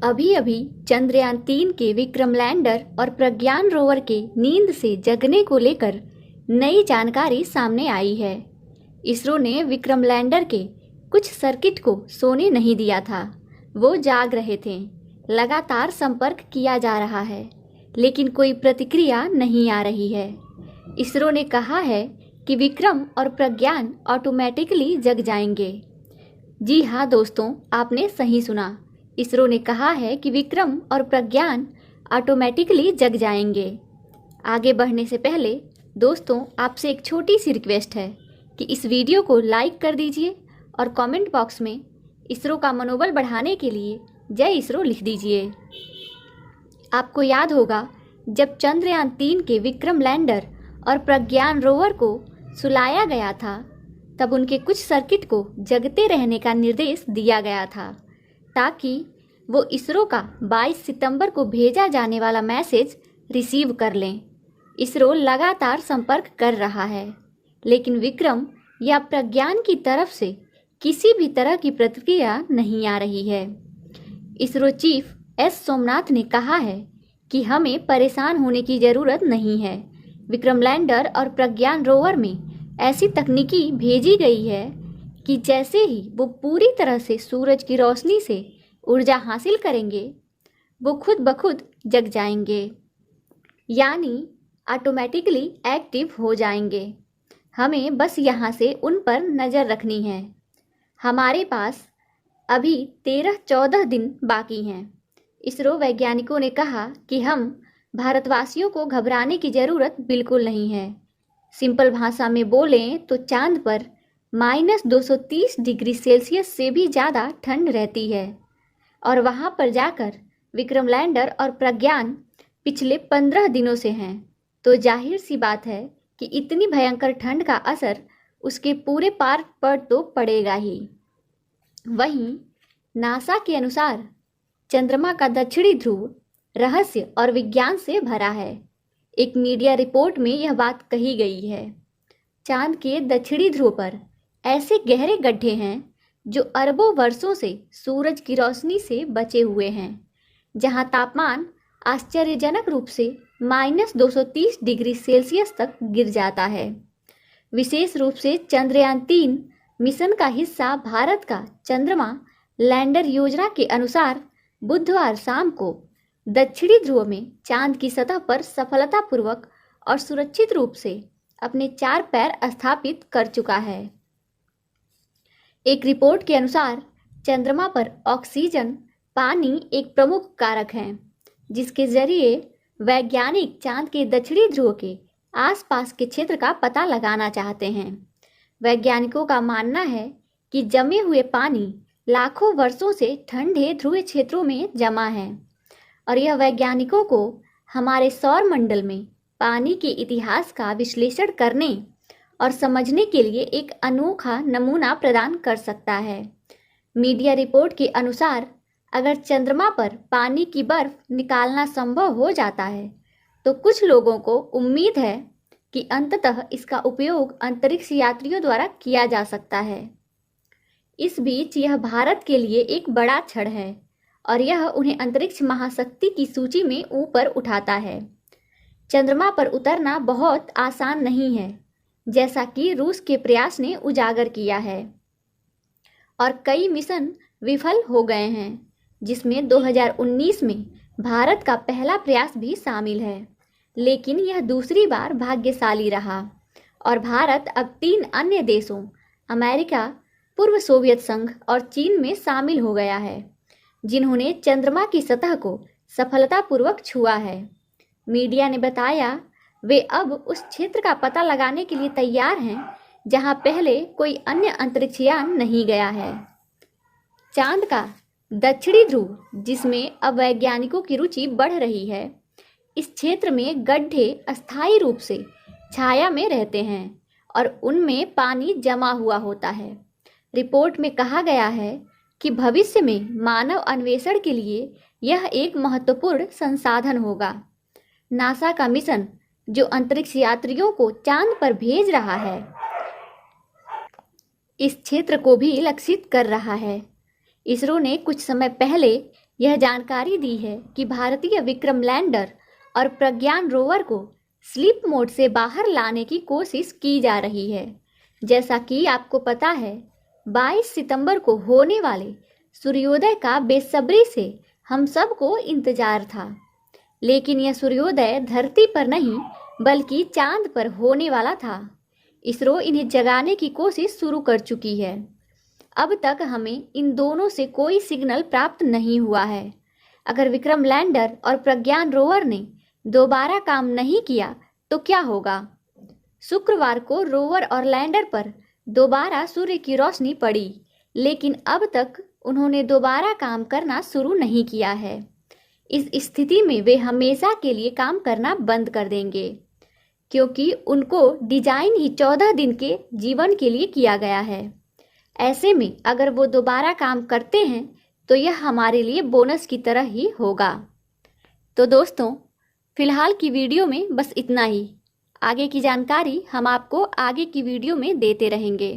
अभी अभी चंद्रयान 3 के विक्रम लैंडर और प्रज्ञान रोवर के नींद से जगने को लेकर नई जानकारी सामने आई है। इसरो ने विक्रम लैंडर के कुछ सर्किट को सोने नहीं दिया था। वो जाग रहे थे। लगातार संपर्क किया जा रहा है, लेकिन कोई प्रतिक्रिया नहीं आ रही है। इसरो ने कहा है कि विक्रम और प्रज्ञान ऑटोमेटिकली जग जाएंगे। जी हाँ दोस्तों, आपने सही सुना। इसरो ने कहा है कि विक्रम और प्रज्ञान ऑटोमेटिकली जग जाएंगे। आगे बढ़ने से पहले दोस्तों, आपसे एक छोटी सी रिक्वेस्ट है कि इस वीडियो को लाइक कर दीजिए और कमेंट बॉक्स में इसरो का मनोबल बढ़ाने के लिए जय इसरो लिख दीजिए। आपको याद होगा, जब चंद्रयान 3 के विक्रम लैंडर और प्रज्ञान रोवर को सुलाया गया था, तब उनके कुछ सर्किट को जगते रहने का निर्देश दिया गया था, ताकि वो इसरो का 22 सितंबर को भेजा जाने वाला मैसेज रिसीव कर लें। इसरो लगातार संपर्क कर रहा है, लेकिन विक्रम या प्रज्ञान की तरफ से किसी भी तरह की प्रतिक्रिया नहीं आ रही है। इसरो चीफ एस सोमनाथ ने कहा है कि हमें परेशान होने की ज़रूरत नहीं है। विक्रम लैंडर और प्रज्ञान रोवर में ऐसी तकनीकी भेजी गई है कि जैसे ही वो पूरी तरह से सूरज की रोशनी से ऊर्जा हासिल करेंगे, वो खुद ब खुद जग जाएंगे, यानी ऑटोमेटिकली एक्टिव हो जाएंगे। हमें बस यहाँ से उन पर नज़र रखनी है। हमारे पास अभी 13-14 दिन बाकी हैं। इसरो वैज्ञानिकों ने कहा कि हम भारतवासियों को घबराने की ज़रूरत बिल्कुल नहीं है। सिंपल भाषा में बोलें तो चांद पर -230 डिग्री सेल्सियस से भी ज़्यादा ठंड रहती है, और वहाँ पर जाकर विक्रम लैंडर और प्रज्ञान पिछले 15 दिनों से हैं। तो जाहिर सी बात है कि इतनी भयंकर ठंड का असर उसके पूरे पार्ट पर तो पड़ेगा ही। वहीं नासा के अनुसार चंद्रमा का दक्षिणी ध्रुव रहस्य और विज्ञान से भरा है। एक मीडिया रिपोर्ट में यह बात कही गई है। चांद के दक्षिणी ध्रुव पर ऐसे गहरे गड्ढे हैं जो अरबों वर्षों से सूरज की रोशनी से बचे हुए हैं, जहां तापमान आश्चर्यजनक रूप से -230 डिग्री सेल्सियस तक गिर जाता है। विशेष रूप से चंद्रयान 3 मिशन का हिस्सा भारत का चंद्रमा लैंडर योजना के अनुसार बुधवार शाम को दक्षिणी ध्रुव में चांद की सतह पर सफलतापूर्वक और सुरक्षित रूप से अपने 4 पैर स्थापित कर चुका है। एक रिपोर्ट के अनुसार चंद्रमा पर ऑक्सीजन पानी एक प्रमुख कारक है, जिसके जरिए वैज्ञानिक चांद के दक्षिणी ध्रुव के आसपास के क्षेत्र का पता लगाना चाहते हैं। वैज्ञानिकों का मानना है कि जमे हुए पानी लाखों वर्षों से ठंडे ध्रुवीय क्षेत्रों में जमा है, और यह वैज्ञानिकों को हमारे सौर मंडल में पानी के इतिहास का विश्लेषण करने और समझने के लिए एक अनोखा नमूना प्रदान कर सकता है। मीडिया रिपोर्ट के अनुसार अगर चंद्रमा पर पानी की बर्फ निकालना संभव हो जाता है, तो कुछ लोगों को उम्मीद है कि अंततः इसका उपयोग अंतरिक्ष यात्रियों द्वारा किया जा सकता है। इस बीच यह भारत के लिए एक बड़ा क्षण है, और यह उन्हें अंतरिक्ष महाशक्ति की सूची में ऊपर उठाता है। चंद्रमा पर उतरना बहुत आसान नहीं है, जैसा कि रूस के प्रयास ने उजागर किया है, और कई मिशन विफल हो गए हैं, जिसमें 2019 में भारत का पहला प्रयास भी शामिल है। लेकिन यह दूसरी बार भाग्यशाली रहा, और भारत अब 3 अन्य देशों अमेरिका, पूर्व सोवियत संघ और चीन में शामिल हो गया है, जिन्होंने चंद्रमा की सतह को सफलतापूर्वक छुआ है। मीडिया ने बताया वे अब उस क्षेत्र का पता लगाने के लिए तैयार हैं जहां पहले कोई अन्य अंतरिक्ष यान नहीं गया है। चांद का दक्षिणी ध्रुव, जिसमें अब वैज्ञानिकों की रुचि बढ़ रही है, इस क्षेत्र में गड्ढे अस्थायी रूप से छाया में रहते हैं और उनमें पानी जमा हुआ होता है। रिपोर्ट में कहा गया है कि भविष्य में मानव अन्वेषण के लिए यह एक महत्वपूर्ण संसाधन होगा। नासा का मिशन जो अंतरिक्ष यात्रियों को चांद पर भेज रहा है, इस क्षेत्र को भी लक्षित कर रहा है। इसरो ने कुछ समय पहले यह जानकारी दी है कि भारतीय विक्रम लैंडर और प्रज्ञान रोवर को स्लीप मोड से बाहर लाने की कोशिश की जा रही है। जैसा कि आपको पता है, 22 सितंबर को होने वाले सूर्योदय का बेसब्री से हम सबको इंतजार था, लेकिन यह सूर्योदय धरती पर नहीं बल्कि चांद पर होने वाला था। इसरो इन्हें जगाने की कोशिश शुरू कर चुकी है। अब तक हमें इन दोनों से कोई सिग्नल प्राप्त नहीं हुआ है। अगर विक्रम लैंडर और प्रज्ञान रोवर ने दोबारा काम नहीं किया तो क्या होगा? शुक्रवार को रोवर और लैंडर पर दोबारा सूर्य की रोशनी पड़ी, लेकिन अब तक उन्होंने दोबारा काम करना शुरू नहीं किया है। इस स्थिति में वे हमेशा के लिए काम करना बंद कर देंगे, क्योंकि उनको डिजाइन ही 14 दिन के जीवन के लिए किया गया है। ऐसे में अगर वो दोबारा काम करते हैं तो यह हमारे लिए बोनस की तरह ही होगा। तो दोस्तों, फिलहाल की वीडियो में बस इतना ही। आगे की जानकारी हम आपको आगे की वीडियो में देते रहेंगे।